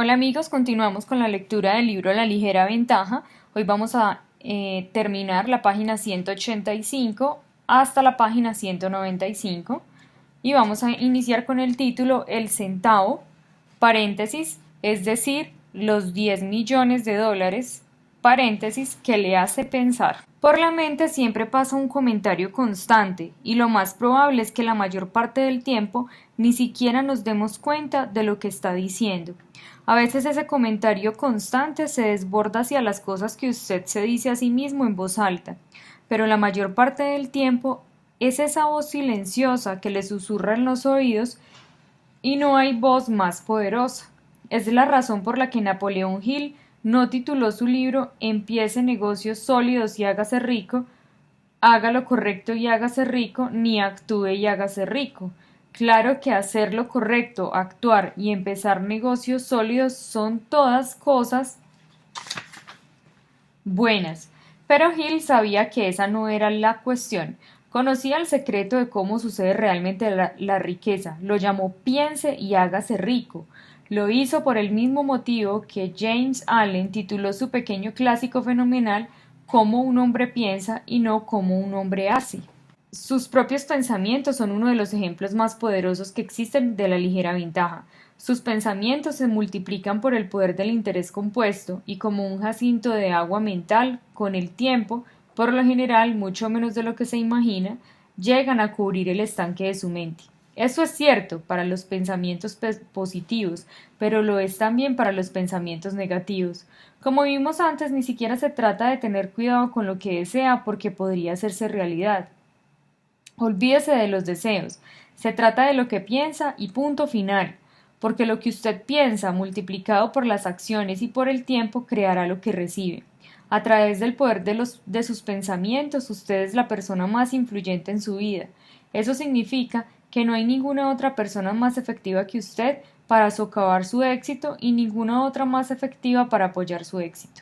Hola amigos, continuamos con la lectura del libro La ligera ventaja. Hoy vamos a terminar la página 185 hasta la página 195 y vamos a iniciar con el título El centavo, paréntesis, es decir, los 10 millones de dólares, paréntesis, que le hace pensar. Por la mente siempre pasa un comentario constante y lo más probable es que la mayor parte del tiempo ni siquiera nos demos cuenta de lo que está diciendo. A veces ese comentario constante se desborda hacia las cosas que usted se dice a sí mismo en voz alta, pero la mayor parte del tiempo es esa voz silenciosa que le susurra en los oídos y no hay voz más poderosa. Es la razón por la que Napoleón Hill no tituló su libro Empiece negocios sólidos y hágase rico, haga lo correcto y hágase rico, ni actúe y hágase rico. Claro que hacer lo correcto, actuar y empezar negocios sólidos son todas cosas buenas, pero Hill sabía que esa no era la cuestión. Conocía el secreto de cómo sucede realmente la riqueza. Lo llamó piense y hágase rico. Lo hizo por el mismo motivo que James Allen tituló su pequeño clásico fenomenal Cómo un hombre piensa y no cómo un hombre hace. Sus propios pensamientos son uno de los ejemplos más poderosos que existen de la ligera ventaja. Sus pensamientos se multiplican por el poder del interés compuesto y como un jacinto de agua mental, con el tiempo, por lo general mucho menos de lo que se imagina, llegan a cubrir el estanque de su mente. Eso es cierto para los pensamientos positivos, pero lo es también para los pensamientos negativos. Como vimos antes, ni siquiera se trata de tener cuidado con lo que desea porque podría hacerse realidad. Olvídese de los deseos. Se trata de lo que piensa y punto final, porque lo que usted piensa, multiplicado por las acciones y por el tiempo, creará lo que recibe. A través del poder de sus pensamientos, usted es la persona más influyente en su vida. Eso significa que no hay ninguna otra persona más efectiva que usted para socavar su éxito y ninguna otra más efectiva para apoyar su éxito.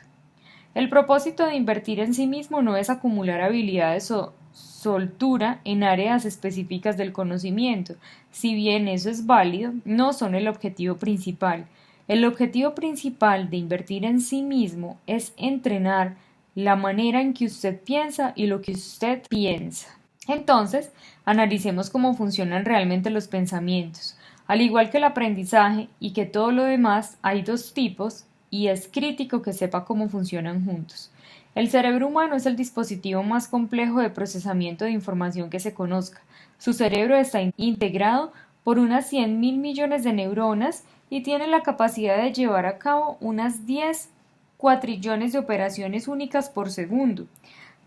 El propósito de invertir en sí mismo no es acumular habilidades o soltura en áreas específicas del conocimiento. Si bien eso es válido, no son el objetivo principal. El objetivo principal de invertir en sí mismo es entrenar la manera en que usted piensa y lo que usted piensa. Entonces, analicemos cómo funcionan realmente los pensamientos. Al igual que el aprendizaje y que todo lo demás, hay dos tipos, y es crítico que sepa cómo funcionan juntos. El cerebro humano es el dispositivo más complejo de procesamiento de información que se conozca. Su cerebro está integrado por unas 100.000 millones de neuronas y tiene la capacidad de llevar a cabo unas 10 cuatrillones de operaciones únicas por segundo.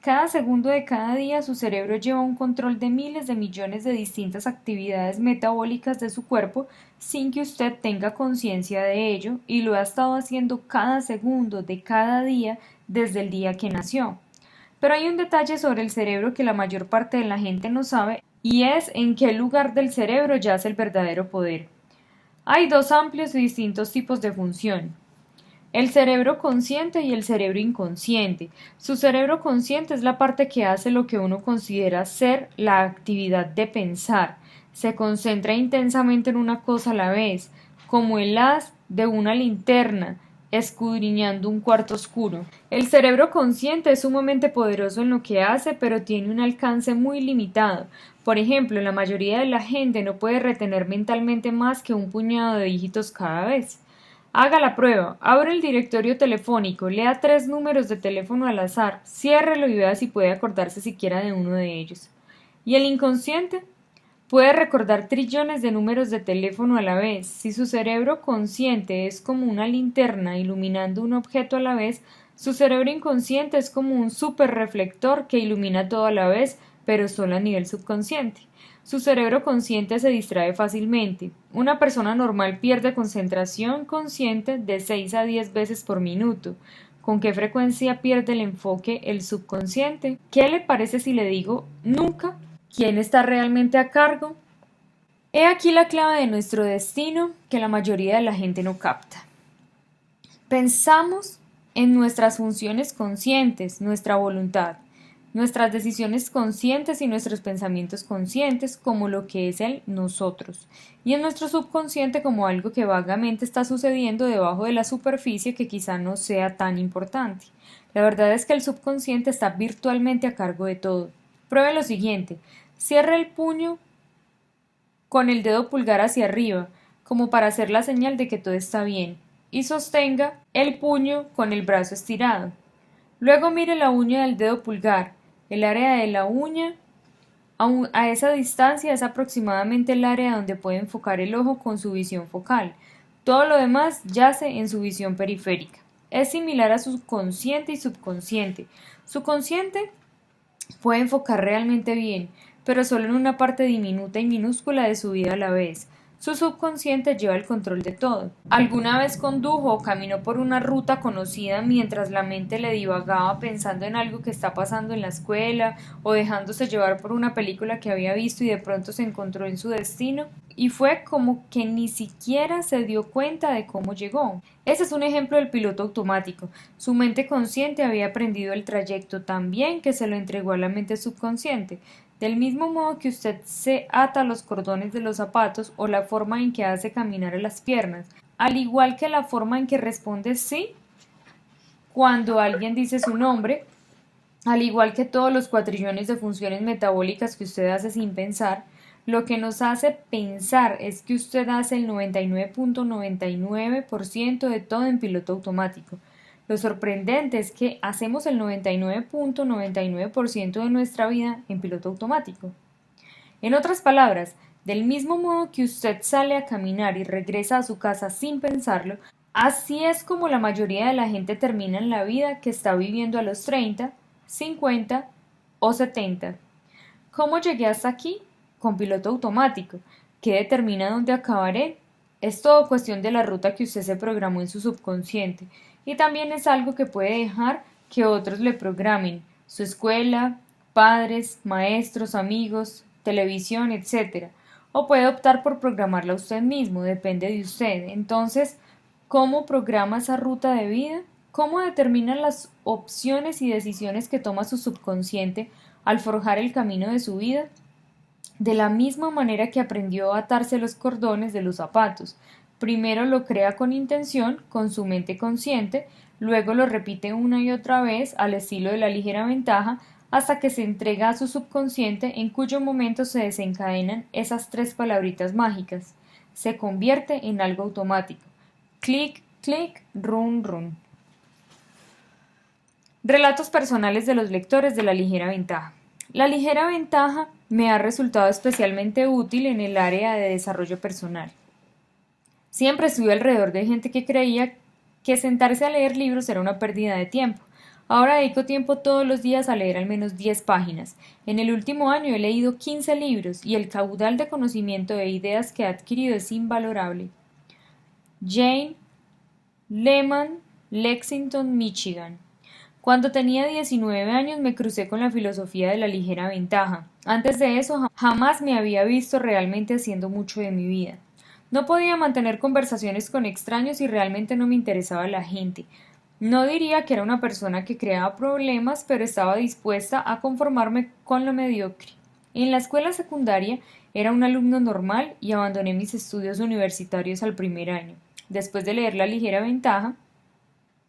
Cada segundo de cada día su cerebro lleva un control de miles de millones de distintas actividades metabólicas de su cuerpo sin que usted tenga conciencia de ello y lo ha estado haciendo cada segundo de cada día desde el día que nació. Pero hay un detalle sobre el cerebro que la mayor parte de la gente no sabe y es en qué lugar del cerebro yace el verdadero poder. Hay dos amplios y distintos tipos de función. El cerebro consciente y el cerebro inconsciente. Su cerebro consciente es la parte que hace lo que uno considera ser la actividad de pensar. Se concentra intensamente en una cosa a la vez, como el haz de una linterna, escudriñando un cuarto oscuro. El cerebro consciente es sumamente poderoso en lo que hace, pero tiene un alcance muy limitado. Por ejemplo, la mayoría de la gente no puede retener mentalmente más que un puñado de dígitos cada vez. Haga la prueba, abra el directorio telefónico, lea 3 números de teléfono al azar, ciérrelo y vea si puede acordarse siquiera de uno de ellos. ¿Y el inconsciente? Puede recordar trillones de números de teléfono a la vez. Si su cerebro consciente es como una linterna iluminando un objeto a la vez, su cerebro inconsciente es como un superreflector que ilumina todo a la vez, pero solo a nivel subconsciente. Su cerebro consciente se distrae fácilmente. Una persona normal pierde concentración consciente de 6 a 10 veces por minuto. ¿Con qué frecuencia pierde el enfoque el subconsciente? ¿Qué le parece si le digo nunca? ¿Quién está realmente a cargo? He aquí la clave de nuestro destino que la mayoría de la gente no capta. Pensamos en nuestras funciones conscientes, nuestra voluntad. nuestras decisiones conscientes y nuestros pensamientos conscientes como lo que es el nosotros, y en nuestro subconsciente como algo que vagamente está sucediendo debajo de la superficie que quizá no sea tan importante. La verdad es que el subconsciente está virtualmente a cargo de todo. Pruebe lo siguiente: cierre el puño con el dedo pulgar hacia arriba, como para hacer la señal de que todo está bien, y sostenga el puño con el brazo estirado. Luego mire la uña del dedo pulgar. El área de la uña a esa distancia es aproximadamente el área donde puede enfocar el ojo con su visión focal. Todo lo demás yace en su visión periférica. Es similar a su consciente y subconsciente. Su consciente puede enfocar realmente bien, pero solo en una parte diminuta y minúscula de su vida a la vez. Su subconsciente lleva el control de todo. ¿Alguna vez condujo o caminó por una ruta conocida mientras la mente le divagaba pensando en algo que está pasando en la escuela o dejándose llevar por una película que había visto y de pronto se encontró en su destino? Y fue como que ni siquiera se dio cuenta de cómo llegó. Ese es un ejemplo del piloto automático. Su mente consciente había aprendido el trayecto tan bien que se lo entregó a la mente subconsciente. Del mismo modo que usted se ata los cordones de los zapatos o la forma en que hace caminar a las piernas, al igual que la forma en que responde sí cuando alguien dice su nombre, al igual que todos los cuatrillones de funciones metabólicas que usted hace sin pensar, lo que nos hace pensar es que usted hace el 99.99% de todo en piloto automático. Lo sorprendente es que hacemos el 99.99% de nuestra vida en piloto automático. En otras palabras, del mismo modo que usted sale a caminar y regresa a su casa sin pensarlo, así es como la mayoría de la gente termina en la vida que está viviendo a los 30, 50 o 70. ¿Cómo llegué hasta aquí? Con piloto automático. ¿Qué determina dónde acabaré? Es todo cuestión de la ruta que usted se programó en su subconsciente, y también es algo que puede dejar que otros le programen, su escuela, padres, maestros, amigos, televisión, etc. O puede optar por programarla usted mismo, depende de usted. Entonces, ¿cómo programa esa ruta de vida? ¿Cómo determina las opciones y decisiones que toma su subconsciente al forjar el camino de su vida? De la misma manera que aprendió a atarse los cordones de los zapatos. Primero lo crea con intención, con su mente consciente, luego lo repite una y otra vez al estilo de la ligera ventaja, hasta que se entrega a su subconsciente, en cuyo momento se desencadenan esas tres palabritas mágicas. Se convierte en algo automático. Clic, clic, run, run. Relatos personales de los lectores de La ligera ventaja. La ligera ventaja me ha resultado especialmente útil en el área de desarrollo personal. Siempre estuve alrededor de gente que creía que sentarse a leer libros era una pérdida de tiempo. Ahora dedico tiempo todos los días a leer al menos 10 páginas. En el último año he leído 15 libros y el caudal de conocimiento e ideas que he adquirido es invalorable. Jane Lehman, Lexington, Michigan. Cuando tenía 19 años me crucé con la filosofía de la ligera ventaja. Antes de eso jamás me había visto realmente haciendo mucho de mi vida. No podía mantener conversaciones con extraños y realmente no me interesaba la gente. No diría que era una persona que creaba problemas, pero estaba dispuesta a conformarme con lo mediocre. En la escuela secundaria era un alumno normal y abandoné mis estudios universitarios al primer año. Después de leer La ligera ventaja,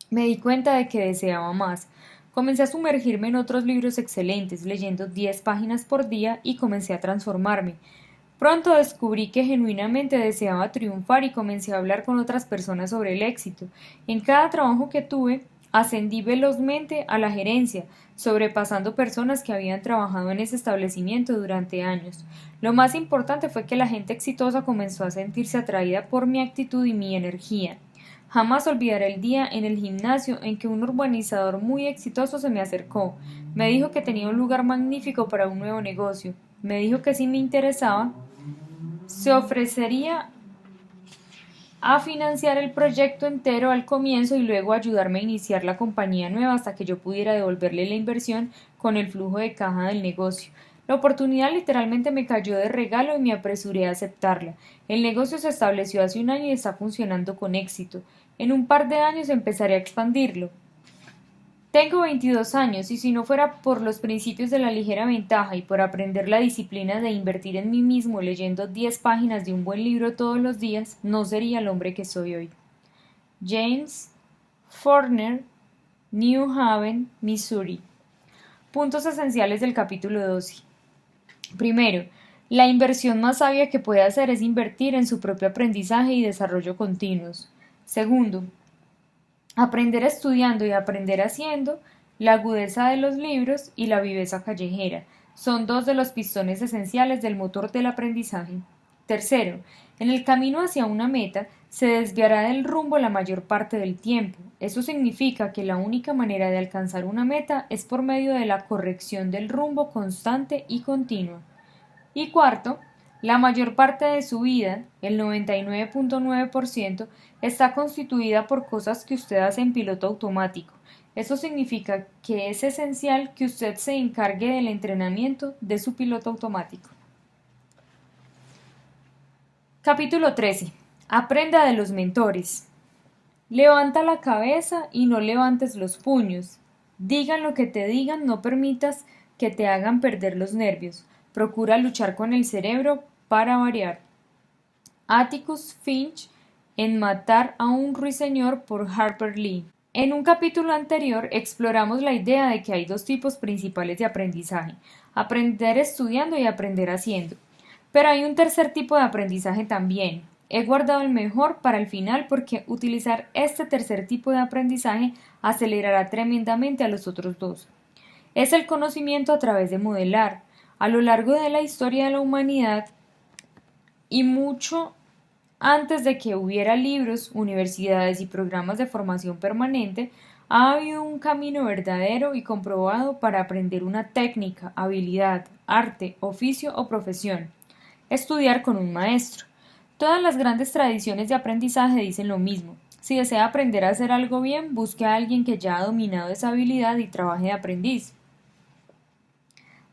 me di cuenta de que deseaba más. Comencé a sumergirme en otros libros excelentes, leyendo 10 páginas por día y comencé a transformarme. Pronto descubrí que genuinamente deseaba triunfar y comencé a hablar con otras personas sobre el éxito. En cada trabajo que tuve, ascendí velozmente a la gerencia, sobrepasando personas que habían trabajado en ese establecimiento durante años. Lo más importante fue que la gente exitosa comenzó a sentirse atraída por mi actitud y mi energía. Jamás olvidaré el día en el gimnasio en que un urbanizador muy exitoso se me acercó. Me dijo que tenía un lugar magnífico para un nuevo negocio. Me dijo que si me interesaba, se ofrecería a financiar el proyecto entero al comienzo y luego ayudarme a iniciar la compañía nueva hasta que yo pudiera devolverle la inversión con el flujo de caja del negocio. La oportunidad literalmente me cayó de regalo y me apresuré a aceptarla. El negocio se estableció hace un año y está funcionando con éxito. En un par de años empezaré a expandirlo. Tengo 22 años y si no fuera por los principios de la ligera ventaja y por aprender la disciplina de invertir en mí mismo leyendo 10 páginas de un buen libro todos los días, no sería el hombre que soy hoy. James Forner, New Haven, Missouri. Puntos esenciales del capítulo 12. Primero, la inversión más sabia que puede hacer es invertir en su propio aprendizaje y desarrollo continuos. Segundo, aprender estudiando y aprender haciendo, la agudeza de los libros y la viveza callejera son dos de los pistones esenciales del motor del aprendizaje. Tercero, en el camino hacia una meta se desviará del rumbo la mayor parte del tiempo. Eso significa que la única manera de alcanzar una meta es por medio de la corrección del rumbo constante y continua. Y cuarto, la mayor parte de su vida, el 99.9%, está constituida por cosas que usted hace en piloto automático. Eso significa que es esencial que usted se encargue del entrenamiento de su piloto automático. Capítulo 13. Aprenda de los mentores. Levanta la cabeza y no levantes los puños. Digan lo que te digan, no permitas que te hagan perder los nervios. Procura luchar con el cerebro para variar. Atticus Finch en Matar a un ruiseñor por Harper Lee. En un capítulo anterior exploramos la idea de que hay dos tipos principales de aprendizaje: aprender estudiando y aprender haciendo. Pero hay un tercer tipo de aprendizaje también. He guardado el mejor para el final porque utilizar este tercer tipo de aprendizaje acelerará tremendamente a los otros dos. Es el conocimiento a través de modelar. A lo largo de la historia de la humanidad y mucho antes de que hubiera libros, universidades y programas de formación permanente, ha habido un camino verdadero y comprobado para aprender una técnica, habilidad, arte, oficio o profesión. Estudiar con un maestro. Todas las grandes tradiciones de aprendizaje dicen lo mismo. Si desea aprender a hacer algo bien, busque a alguien que ya ha dominado esa habilidad y trabaje de aprendiz.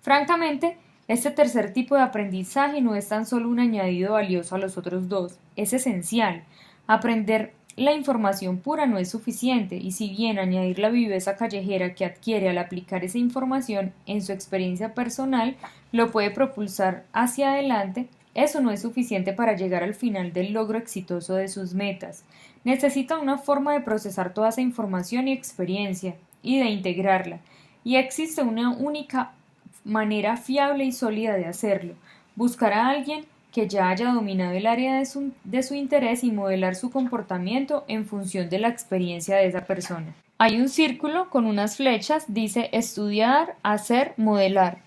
Francamente, este tercer tipo de aprendizaje no es tan solo un añadido valioso a los otros dos, es esencial. Aprender la información pura no es suficiente, y si bien añadir la viveza callejera que adquiere al aplicar esa información en su experiencia personal lo puede propulsar hacia adelante, eso no es suficiente para llegar al final del logro exitoso de sus metas. Necesita una forma de procesar toda esa información y experiencia, y de integrarla, y existe una única manera fiable y sólida de hacerlo: buscar a alguien que ya haya dominado el área de su interés y modelar su comportamiento en función de la experiencia de esa persona. Hay un círculo con unas flechas, dice estudiar, hacer, modelar.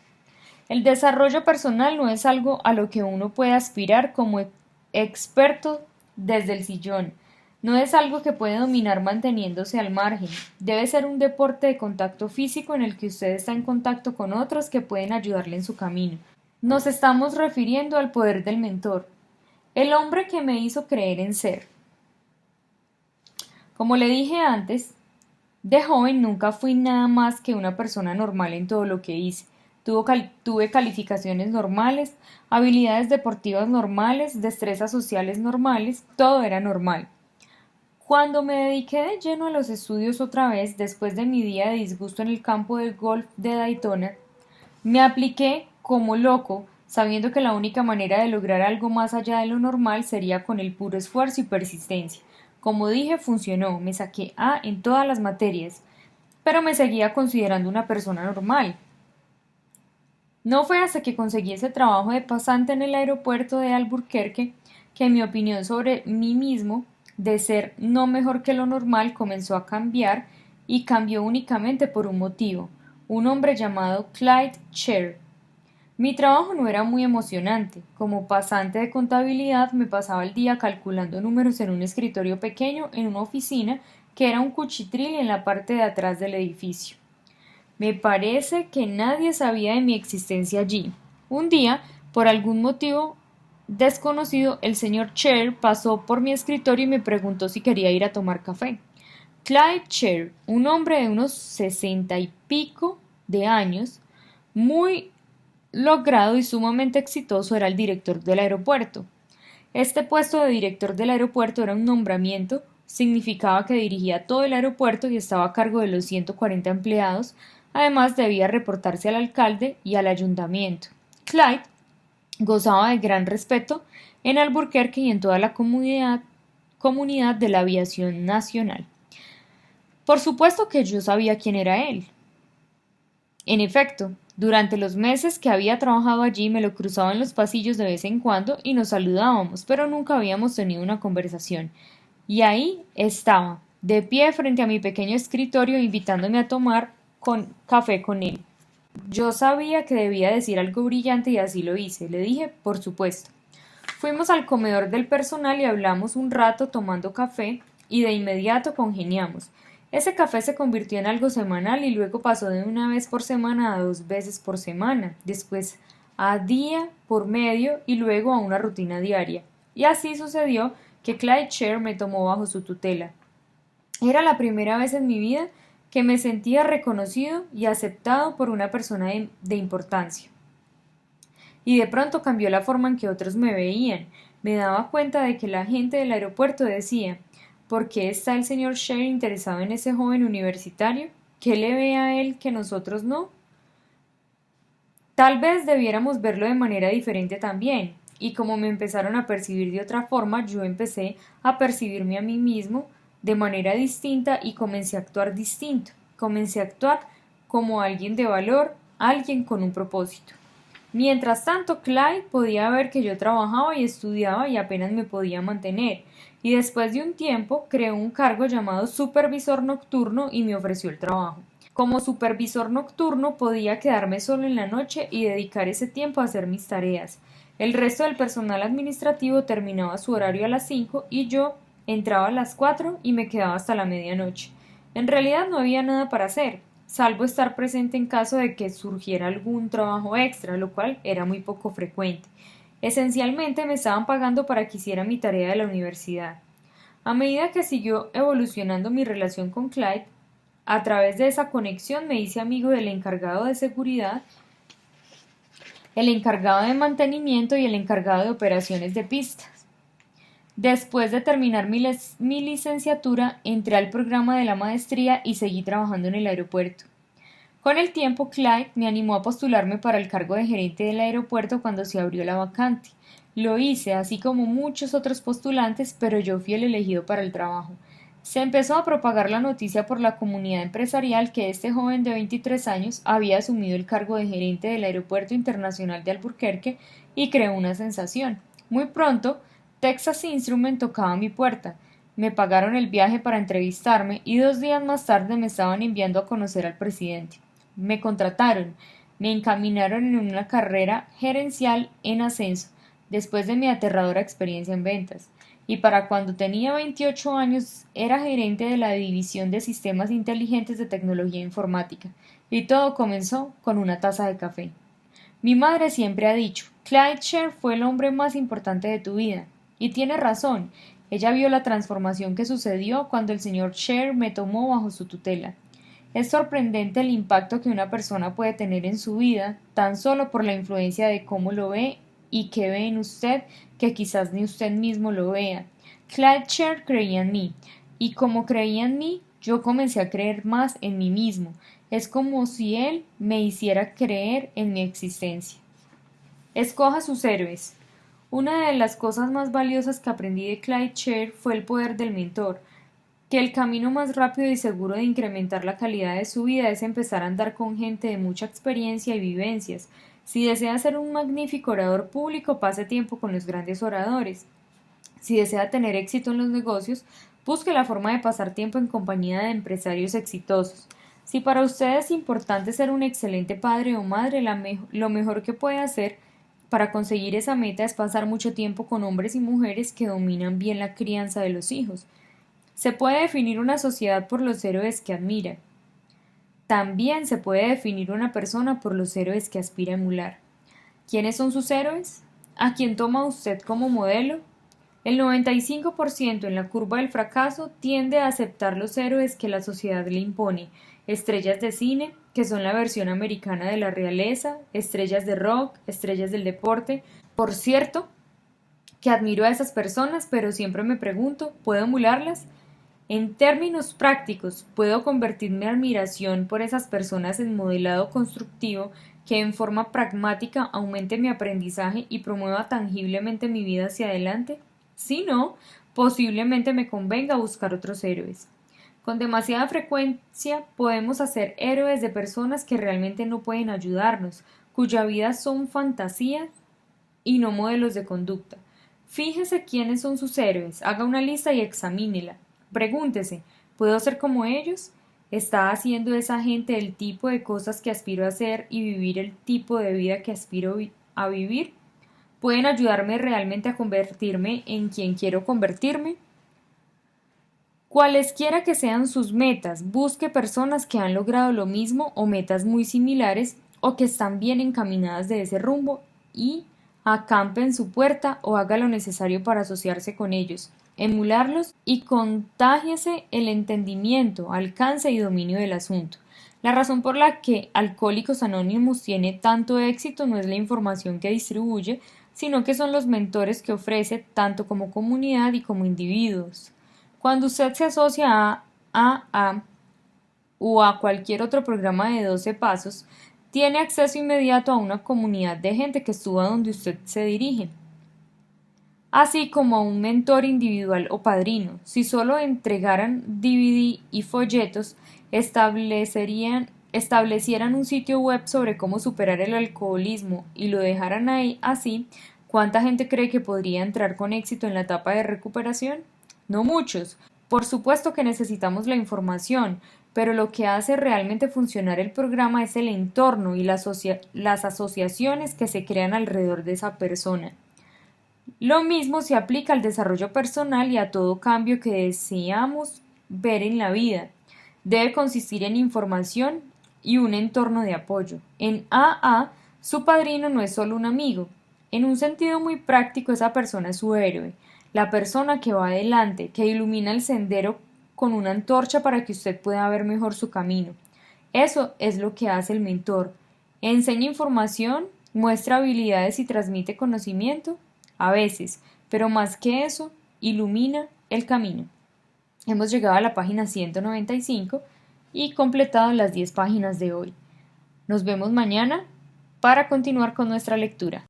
El desarrollo personal no es algo a lo que uno puede aspirar como experto desde el sillón. No es algo que puede dominar manteniéndose al margen. Debe ser un deporte de contacto físico en el que usted está en contacto con otros que pueden ayudarle en su camino. Nos estamos refiriendo al poder del mentor, el hombre que me hizo creer en ser. Como le dije antes, de joven nunca fui nada más que una persona normal en todo lo que hice. Tuve calificaciones normales, habilidades deportivas normales, destrezas sociales normales, todo era normal. Cuando me dediqué de lleno a los estudios otra vez, después de mi día de disgusto en el campo de golf de Daytona, me apliqué como loco, sabiendo que la única manera de lograr algo más allá de lo normal sería con el puro esfuerzo y persistencia. Como dije, funcionó, me saqué A en todas las materias, pero me seguía considerando una persona normal. No fue hasta que conseguí ese trabajo de pasante en el aeropuerto de Albuquerque que mi opinión sobre mí mismo, de ser no mejor que lo normal, comenzó a cambiar, y cambió únicamente por un motivo: un hombre llamado Clyde Sher. Mi trabajo no era muy emocionante. Como pasante de contabilidad me pasaba el día calculando números en un escritorio pequeño en una oficina que era un cuchitril en la parte de atrás del edificio. Me parece que nadie sabía de mi existencia allí. Un día, por algún motivo desconocido, el señor Sher pasó por mi escritorio y me preguntó si quería ir a tomar café. Clyde Sher, un hombre de unos 60 y pico de años, muy logrado y sumamente exitoso, era el director del aeropuerto. Este puesto de director del aeropuerto era un nombramiento Significaba que dirigía todo el aeropuerto y estaba a cargo de los 140 empleados. Además, debía reportarse al alcalde y al ayuntamiento. Clyde gozaba de gran respeto en Albuquerque y en toda la comunidad de la aviación nacional. Por supuesto que yo sabía quién era él. En efecto, durante los meses que había trabajado allí me lo cruzaba en los pasillos de vez en cuando y nos saludábamos, pero nunca habíamos tenido una conversación. Y ahí estaba, de pie frente a mi pequeño escritorio, invitándome a tomar café con él. Yo sabía que debía decir algo brillante y así lo hice. Le dije, por supuesto. Fuimos al comedor del personal y hablamos un rato tomando café y de inmediato congeniamos. Ese café se convirtió en algo semanal y luego pasó de una vez por semana a 2 veces por semana, después a día por medio y luego a una rutina diaria. Y así sucedió que Clyde Sher me tomó bajo su tutela. Era la primera vez en mi vida que me sentía reconocido y aceptado por una persona de importancia. Y de pronto cambió la forma en que otros me veían. Me daba cuenta de que la gente del aeropuerto decía, ¿por qué está el señor Sher interesado en ese joven universitario? ¿Qué le ve a él que nosotros no? Tal vez debiéramos verlo de manera diferente también. Y como me empezaron a percibir de otra forma, yo empecé a percibirme a mí mismo de manera distinta y comencé a actuar distinto. Comencé a actuar como alguien de valor, alguien con un propósito. Mientras tanto, Clyde podía ver que yo trabajaba y estudiaba y apenas me podía mantener, y después de un tiempo creó un cargo llamado supervisor nocturno y me ofreció el trabajo. Como supervisor nocturno podía quedarme solo en la noche y dedicar ese tiempo a hacer mis tareas. El resto del personal administrativo terminaba su horario a las 5 y yo entraba a las 4 y me quedaba hasta la medianoche. En realidad no había nada para hacer, salvo estar presente en caso de que surgiera algún trabajo extra, lo cual era muy poco frecuente. Esencialmente me estaban pagando para que hiciera mi tarea de la universidad. A medida que siguió evolucionando mi relación con Clyde, a través de esa conexión me hice amigo del encargado de seguridad, el encargado de mantenimiento y el encargado de operaciones de pistas. Después de terminar mi licenciatura, entré al programa de la maestría y seguí trabajando en el aeropuerto. Con el tiempo, Clyde me animó a postularme para el cargo de gerente del aeropuerto cuando se abrió la vacante. Lo hice, así como muchos otros postulantes, pero yo fui el elegido para el trabajo. Se empezó a propagar la noticia por la comunidad empresarial que este joven de 23 años había asumido el cargo de gerente del Aeropuerto Internacional de Albuquerque y creó una sensación. Muy pronto, Texas Instruments tocaba a mi puerta. Me pagaron el viaje para entrevistarme y 2 días más tarde me estaban enviando a conocer al presidente. Me contrataron, me encaminaron en una carrera gerencial en ascenso, después de mi aterradora experiencia en ventas. Y para cuando tenía 28 años era gerente de la División de Sistemas Inteligentes de Tecnología Informática. Y todo comenzó con una taza de café. Mi madre siempre ha dicho, Clyde Sher fue el hombre más importante de tu vida. Y tiene razón. Ella vio la transformación que sucedió cuando el señor Sher me tomó bajo su tutela. Es sorprendente el impacto que una persona puede tener en su vida tan solo por la influencia de cómo lo ve y qué ve en usted que quizás ni usted mismo lo vea. Clyde Sher creía en mí, y como creía en mí, yo comencé a creer más en mí mismo. Es como si él me hiciera creer en mi existencia. Escoja sus héroes. Una de las cosas más valiosas que aprendí de Clyde Sher fue el poder del mentor, que el camino más rápido y seguro de incrementar la calidad de su vida es empezar a andar con gente de mucha experiencia y vivencias. Si desea ser un magnífico orador público, pase tiempo con los grandes oradores. Si desea tener éxito en los negocios, busque la forma de pasar tiempo en compañía de empresarios exitosos. Si para usted es importante ser un excelente padre o madre, lo mejor que puede hacer para conseguir esa meta es pasar mucho tiempo con hombres y mujeres que dominan bien la crianza de los hijos. Se puede definir una sociedad por los héroes que admira. También se puede definir una persona por los héroes que aspira a emular. ¿Quiénes son sus héroes? ¿A quién toma usted como modelo? El 95% en la curva del fracaso tiende a aceptar los héroes que la sociedad le impone, estrellas de cine, que son la versión americana de la realeza, estrellas de rock, estrellas del deporte. Por cierto, que admiro a esas personas, pero siempre me pregunto, ¿puedo emularlas? En términos prácticos, puedo convertir mi admiración por esas personas en modelado constructivo que en forma pragmática aumente mi aprendizaje y promueva tangiblemente mi vida hacia adelante. Si no, posiblemente me convenga buscar otros héroes. Con demasiada frecuencia podemos hacer héroes de personas que realmente no pueden ayudarnos, cuya vida son fantasías y no modelos de conducta. Fíjese quiénes son sus héroes, haga una lista y examínela. Pregúntese, ¿puedo ser como ellos? ¿Está haciendo esa gente el tipo de cosas que aspiro a hacer y vivir el tipo de vida que aspiro a vivir? ¿Pueden ayudarme realmente a convertirme en quien quiero convertirme? Cualesquiera que sean sus metas, busque personas que han logrado lo mismo o metas muy similares o que están bien encaminadas de ese rumbo y acampe en su puerta o haga lo necesario para asociarse con ellos, emularlos y contágiese el entendimiento, alcance y dominio del asunto. La razón por la que Alcohólicos Anónimos tiene tanto éxito no es la información que distribuye, sino que son los mentores que ofrece tanto como comunidad y como individuos. Cuando usted se asocia a AA o a cualquier otro programa de 12 pasos, tiene acceso inmediato a una comunidad de gente que estuvo a donde usted se dirige, así como a un mentor individual o padrino. Si solo entregaran DVD y folletos, establecieran un sitio web sobre cómo superar el alcoholismo y lo dejaran ahí así, ¿cuánta gente cree que podría entrar con éxito en la etapa de recuperación? No muchos. Por supuesto que necesitamos la información, pero lo que hace realmente funcionar el programa es el entorno y las asociaciones que se crean alrededor de esa persona. Lo mismo se aplica al desarrollo personal y a todo cambio que deseamos ver en la vida. Debe consistir en información y un entorno de apoyo. En AA, su padrino no es solo un amigo. En un sentido muy práctico, esa persona es su héroe, la persona que va adelante, que ilumina el sendero con una antorcha para que usted pueda ver mejor su camino. Eso es lo que hace el mentor. Enseña información, muestra habilidades y transmite conocimiento, a veces, pero más que eso, ilumina el camino. Hemos llegado a la página 195 y completado las 10 páginas de hoy. Nos vemos mañana para continuar con nuestra lectura.